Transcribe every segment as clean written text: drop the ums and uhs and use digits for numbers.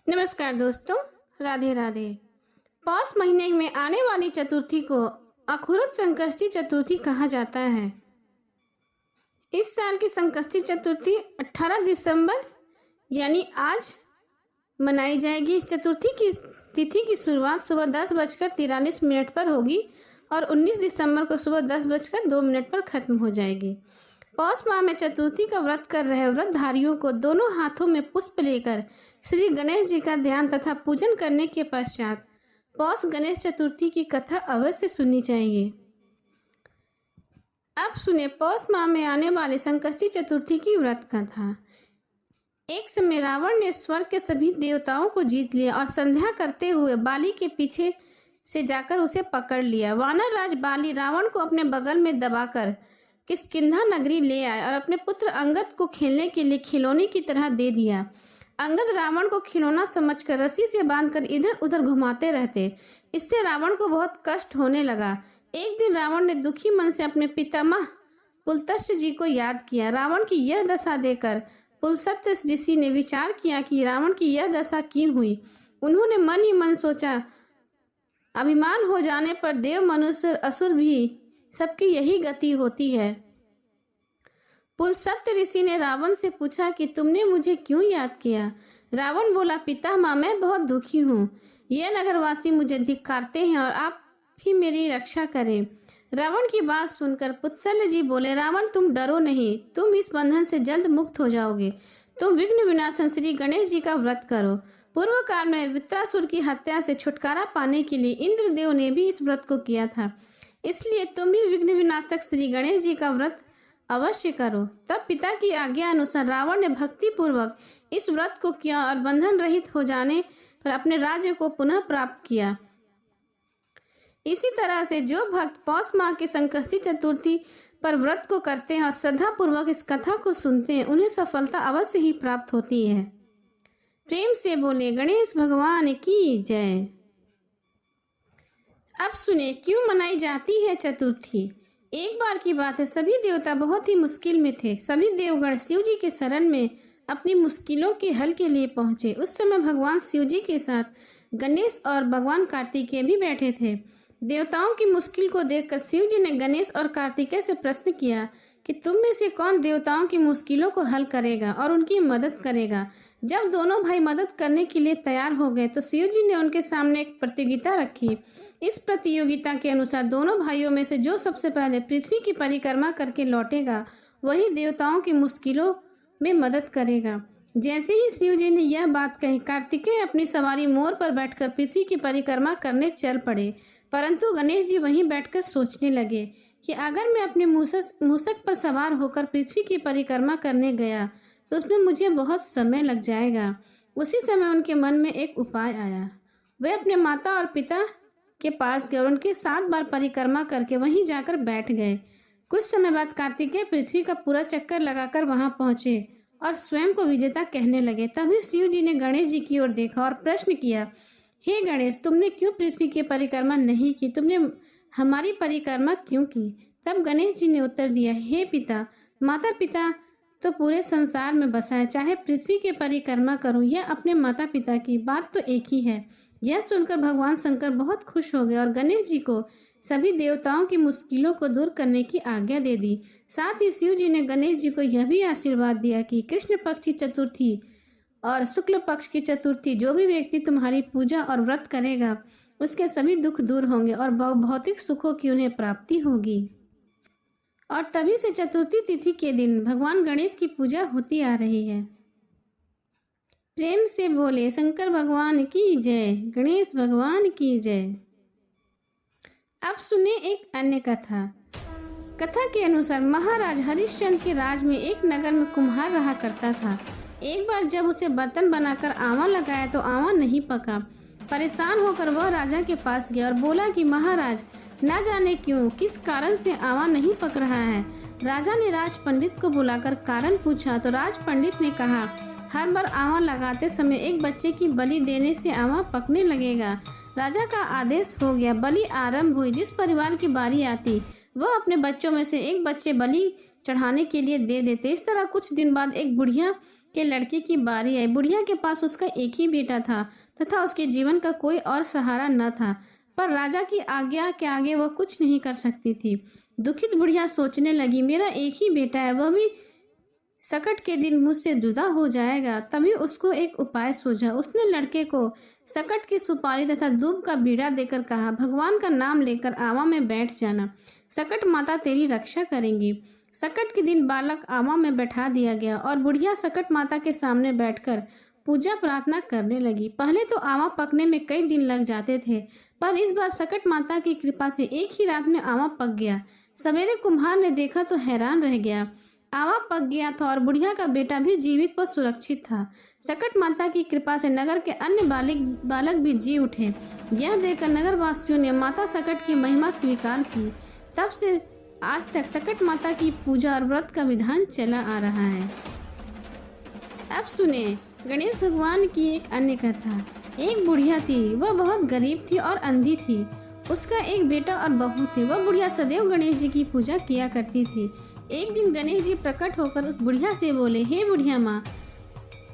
नमस्कार दोस्तों, राधे राधे। पौष महीने में आने वाली चतुर्थी को अखुरत संकष्टी चतुर्थी कहा जाता है। इस साल की संकष्टी चतुर्थी 18 दिसंबर यानी आज मनाई जाएगी। इस चतुर्थी की तिथि की शुरुआत सुबह 10:43 पर होगी और 19 दिसंबर को सुबह 10:02 पर खत्म हो जाएगी। पौष माह में चतुर्थी का व्रत कर रहे व्रतधारियों को दोनों हाथों में पुष्प लेकर श्री गणेश जी का ध्यान तथा पूजन करने के पश्चात पौष गणेश चतुर्थी की कथा अवश्य सुननी चाहिए। अब सुने पौष माह में आने वाले संकष्टी चतुर्थी की व्रत कथा। एक समय रावण ने स्वर्ग के सभी देवताओं को जीत लिया और संध्या करते हुए बाली के पीछे से जाकर उसे पकड़ लिया। वानर राज बाली रावण को अपने बगल में दबाकर किष्किंधा नगरी ले आए और अपने पुत्र अंगद को खेलने के लिए खिलौने की तरह दे दिया। अंगद रावण को खिलौना समझकर रस्सी से बांधकर इधर उधर घुमाते रहते। इससे रावण को बहुत कष्ट होने लगा। एक दिन रावण ने दुखी मन से अपने पितामह पुलत्स्य जी को याद किया। रावण की यह दशा देखकर पुलत्स्य ऋषि ने विचार किया कि रावण की यह दशा क्यों हुई। उन्होंने मन ही मन सोचा, अभिमान हो जाने पर देव मनुष्य असुर भी सबकी यही गति होती है। पुलत्स्य ऋषि ने रावण से पूछा कि तुमने मुझे क्यों याद किया। रावण बोला, पितामह मैं बहुत दुखी हूँ। ये नगरवासी मुझे धिक्कारते हैं और आप भी मेरी रक्षा करें। रावण की बात सुनकर पुलत्स्य जी बोले, रावण तुम डरो नहीं, तुम इस बंधन से जल्द मुक्त हो जाओगे। तुम विघ्न विनाशन श्री गणेश जी का व्रत करो। पूर्व काल में वृत्रासुर की हत्या से छुटकारा पाने के लिए इंद्रदेव ने भी इस व्रत को किया था, इसलिए तुम भी विघ्न विनाशक श्री गणेश जी का व्रत अवश्य करो। तब पिता की आज्ञा अनुसार रावण ने भक्ति पूर्वक इस व्रत को किया और बंधन रहित हो जाने पर अपने राज्य को पुनः प्राप्त किया। इसी तरह से जो भक्त पौष माह की संकष्टी चतुर्थी पर व्रत को करते हैं और श्रद्धा पूर्वक इस कथा को सुनते हैं, उन्हें सफलता अवश्य ही प्राप्त होती है। प्रेम से बोले गणेश भगवान की जय। अब सुने क्यों मनाई जाती है चतुर्थी। एक बार की बात है, सभी देवता बहुत ही मुश्किल में थे। सभी देवगण शिव जी के शरण में अपनी मुश्किलों के हल के लिए पहुंचे। उस समय भगवान शिव जी के साथ गणेश और भगवान कार्तिकेय भी बैठे थे। देवताओं की मुश्किल को देखकर शिव जी ने गणेश और कार्तिकेय से प्रश्न किया कि तुम में से कौन देवताओं की मुश्किलों को हल करेगा और उनकी मदद करेगा। जब दोनों भाई मदद करने के लिए तैयार हो गए तो शिव जी ने उनके सामने एक प्रतियोगिता रखी। इस प्रतियोगिता के अनुसार दोनों भाइयों में से जो सबसे पहले पृथ्वी की परिक्रमा करके लौटेगा वही देवताओं की मुश्किलों में मदद करेगा। जैसे ही शिव जी ने यह बात कही, कार्तिकेय अपनी सवारी मोर पर बैठकर पृथ्वी की परिक्रमा करने चल पड़े। परंतु गणेश जी वहीं बैठकर सोचने लगे कि अगर मैं अपने मूषक पर सवार होकर पृथ्वी की परिक्रमा करने गया तो उसमें मुझे बहुत समय लग जाएगा। उसी समय उनके मन में एक उपाय आया। वे अपने माता और पिता के पास गए और उनके 7 बार परिक्रमा करके वहीं जाकर बैठ गए। कुछ समय बाद कार्तिकेय पृथ्वी का पूरा चक्कर लगाकर वहां पहुंचे और स्वयं को विजेता कहने लगे। तभी शिव जी ने गणेश जी की ओर देखा और प्रश्न किया, हे गणेश, तुमने क्यों पृथ्वी की परिक्रमा नहीं की? तुमने हमारी परिक्रमा क्यों की? तब गणेश जी ने उत्तर दिया, हे पिता, माता पिता तो पूरे संसार में बसा है, चाहे पृथ्वी की परिक्रमा करूं या अपने माता पिता की, बात तो एक ही है। यह सुनकर भगवान शंकर बहुत खुश हो गए और गणेश जी को सभी देवताओं की मुश्किलों को दूर करने की आज्ञा दे दी। साथ ही शिव जी ने गणेश जी को यह भी आशीर्वाद दिया कि कृष्ण पक्ष की चतुर्थी और शुक्ल पक्ष की चतुर्थी जो भी व्यक्ति तुम्हारी पूजा और व्रत करेगा उसके सभी दुख दूर होंगे और भौतिक सुखों की उन्हें प्राप्ति होगी। और तभी से चतुर्थी तिथि के दिन भगवान गणेश की पूजा होती आ रही है। प्रेम से बोले शंकर भगवान की जय, गणेश भगवान की जय। अब सुने एक अन्य कथा। कथा के अनुसार महाराज हरिश्चंद्र के राज में एक नगर में कुम्हार रहा करता था। एक बार जब उसे बर्तन बनाकर आवा लगाया तो आवा नहीं पका। परेशान होकर वह राजा के पास गया और बोला कि महाराज, न जाने क्यों किस कारण से आवा नहीं पक रहा है। राजा ने राज पंडित को बुलाकर कारण पूछा तो राज पंडित ने कहा, हर बार आवा लगाते समय एक बच्चे की बलि देने से आवा पकने लगेगा। राजा का आदेश हो गया। बलि आरंभ हुई। जिस परिवार की बारी आती वह अपने बच्चों में से एक बच्चे बलि चढ़ाने के लिए दे देते। इस तरह कुछ दिन बाद एक बुढ़िया के लड़के की बारी आई। बुढ़िया के पास उसका एक ही बेटा था तथा उसके जीवन का कोई और सहारा न था, पर राजा की आज्ञा के आगे वह कुछ नहीं कर सकती थी। दुखित बुढ़िया सोचने लगी, मेरा एक ही बेटा है, वह भी सकट के दिन मुझसे जुदा हो जाएगा। तभी उसको एक उपाय सूझा। उसने लड़के को सकट की सुपारी तथा दूब का बीड़ा देकर कहा, भगवान का नाम लेकर आवा में बैठ जाना, सकट माता तेरी रक्षा करेंगी। सकट के दिन बालक आवा में बैठा दिया गया और बुढ़िया सकट माता के सामने बैठकर पूजा प्रार्थना करने लगी। पहले तो आवा पकने में कई दिन लग जाते थे, पर इस बार सकट माता की कृपा से एक ही रात में आवा पक गया। सवेरे कुम्हार ने देखा तो हैरान रह गया। आवा पक गया था और बुढ़िया का बेटा भी जीवित व सुरक्षित था। सकट माता की कृपा से नगर के अन्य बालक भी जी उठे। यह देखकर नगर वासियों ने माता सकट की महिमा स्वीकार की। तब से आज तक सकट माता की पूजा और व्रत का विधान चला आ रहा है। अब सुने गणेश भगवान की एक अन्य कथा। एक बुढ़िया थी, वह बहुत गरीब थी और अंधी थी। उसका एक बेटा और बहू थे। वह बुढ़िया सदैव गणेश जी की पूजा किया करती थी। एक दिन गणेश जी प्रकट होकर उस बुढ़िया से बोले, हे बुढ़िया माँ,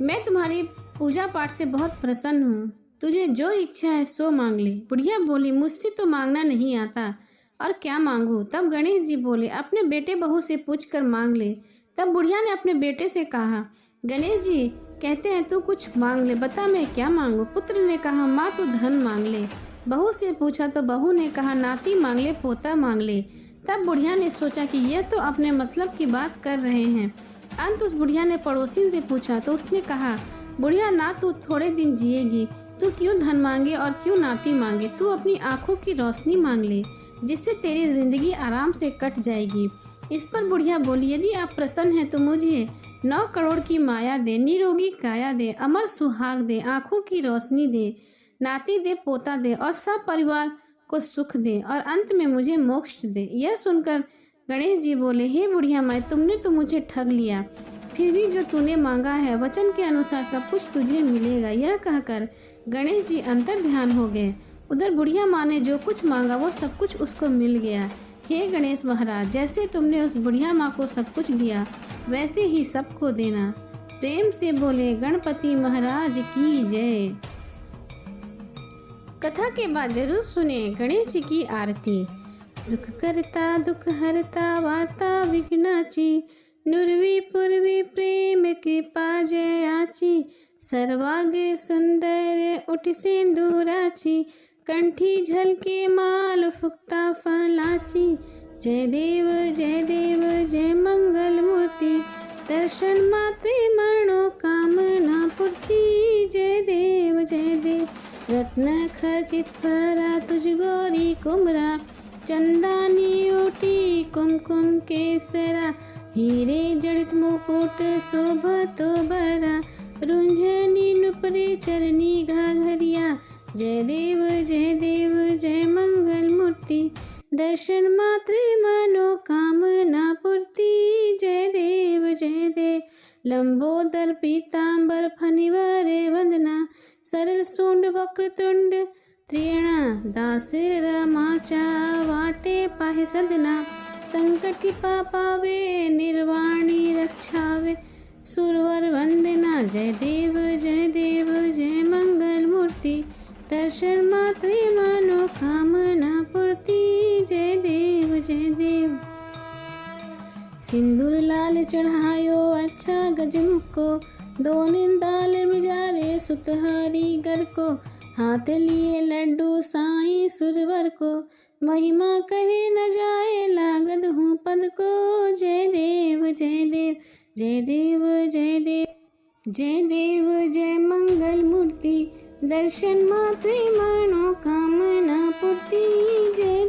मैं तुम्हारी पूजा पाठ से बहुत प्रसन्न हूँ, तुझे जो इच्छा है सो मांग ले। बुढ़िया बोली, मुझसे तो मांगना नहीं आता, और क्या मांगू? तब गणेश जी बोले, अपने बेटे बहू से पूछ कर मांग ले। तब बुढ़िया ने अपने बेटे से कहा, गणेश जी कहते हैं तू कुछ मांग ले, बता मैं क्या मांगू? पुत्र ने कहा, माँ तू धन मांग ले। बहू से पूछा तो बहू ने कहा, नाती मांग ले, पोता मांग ले। तब बुढ़िया ने सोचा कि यह तो अपने मतलब की बात कर रहे हैं। अंत उस बुढ़िया ने पड़ोसी से पूछा तो उसने कहा, बुढ़िया ना तू थोड़े दिन जिएगी, तू क्यों धन मांगे और क्यों नाती मांगे? तू अपनी आंखों की रोशनी मांग ले, जिससे तेरी जिंदगी आराम से कट जाएगी। इस पर बुढ़िया बोली, यदि आप प्रसन्न हैं तो मुझे 9 करोड़ की माया दे, निरोगी काया दे, अमर सुहाग दे, आंखों की रोशनी दे, नाती दे, पोता दे और सब परिवार को सुख दे और अंत में मुझे मोक्ष दे। यह सुनकर गणेश जी बोले, हे बुढ़िया माँ, तुमने तो मुझे ठग लिया, फिर भी जो तूने मांगा है वचन के अनुसार सब कुछ तुझे मिलेगा। यह कहकर गणेश जी अंतर ध्यान हो गए। उधर बुढ़िया माँ ने जो कुछ मांगा वो सब कुछ उसको मिल गया। हे गणेश महाराज, जैसे तुमने उस बुढ़िया माँ को सब कुछ दिया वैसे ही सबको देना। प्रेम से बोले गणपति महाराज की जय। कथा के बाद जरूर सुने गणेश जी की आरती। सुख करता दुख हरता वार्ता विघ्नाची, नुरवी पूर्वी प्रेम कृपा जयाची, सर्वांग सुंदर उठ सिंदूराची, कंठी झलके माल फुक्ता फलाची। जय देव जय मंगल मूर्ति, दर्शन मात्रे मनोकामना पूर्ति। जय देव रत्न खचित भरा तुझ गौरी कुमरा, चंदानी ओटी कुमकुम केसरा, हीरे जड़ित मुकुट शोभा तो बरा, रुंझनी नुपुरे चरनी घाघरिया। जय देव जय मंगल मूर्ति, दर्शन मात्रे मनोकामना पूर्ति। जय देव लंबोदर पीतांबर फनिवारे वंदना, सरल सूंड वक्रतुंड त्रियणा, दास रमाचा वाटे पाहि सदना, संकट पावे निर्वाणी रक्षावे, सुरवर वंदना। जय देव जय मंगल मूर्ति, दर्शन मात्रे मनोकामना पूर्ति। जय देव सिंदूर लाल चढ़ायो अच्छा गजमुख को, दो निंदाल मिजारे सुतहारी घर को, हाथ लिए लड्डू साईं सुरवर को, महिमा कहे न जाए लागत हूँ पद को। जय देव जय मंगल मूर्ति, दर्शन मात्रे मनोकामना पूर्ति। जय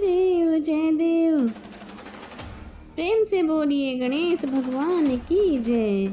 देव प्रेम से बोलिए गणेश भगवान की जय।